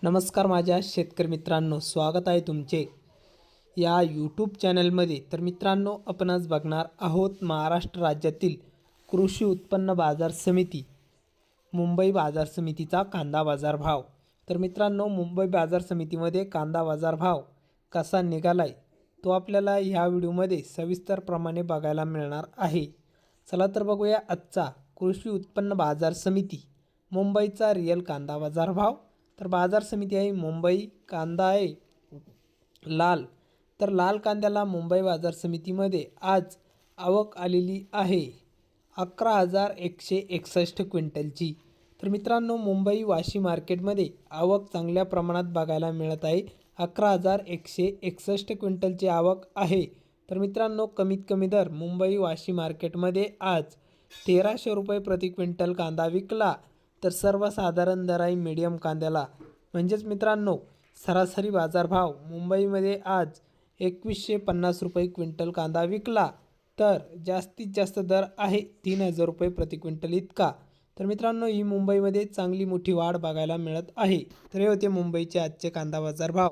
नमस्कार माझ्या शेतकरी मित्रांनो, स्वागत आहे तुमचे या यूट्यूब चॅनलमध्ये। तर मित्रांनो, आपण आज बघणार आहोत महाराष्ट्र राज्यातील कृषी उत्पन्न बाजार समिती मुंबई बाजार समितीचा कांदा बाजार भाव। तर मित्रांनो, मुंबई बाजार समितीमध्ये कांदा बाजार भाव कसा निघालाय तो आपल्याला ह्या व्हिडिओमध्ये सविस्तरप्रमाणे बघायला मिळणार आहे। चला तर बघूया आजचा कृषी उत्पन्न बाजार समिती मुंबईचा रिअल कांदा बाजार भाव। तर बाजार समिती आहे मुंबई, कांदा आहे लाल। तर लाल कांद्याला मुंबई बाजार समितीमध्ये आज आवक आलेली आहे 11,161 क्विंटलची। तर मित्रांनो, मुंबई वाशी मार्केटमध्ये आवक चांगल्या प्रमाणात बघायला मिळत आहे। 11,161 क्विंटलची आवक आहे। तर मित्रांनो, कमीत कमी दर मुंबई वाशी मार्केटमध्ये आज 1,300 रुपये प्रति क्विंटल कांदा विकला। तर सर्वसाधारण दर आहे मीडियम कांद्याला, म्हणजेच मित्रांनो सरासरी बाजारभाव मुंबईमध्ये आज 2,150 रुपये क्विंटल कांदा विकला। तर जास्तीत जास्त दर आहे 3,000 रुपये प्रति क्विंटल इतका। तर मित्रांनो, ही मुंबईमध्ये चांगली मोठी वाढ बघायला मिळत आहे। तर हे होते मुंबईचे आजचे कांदा बाजार भाव।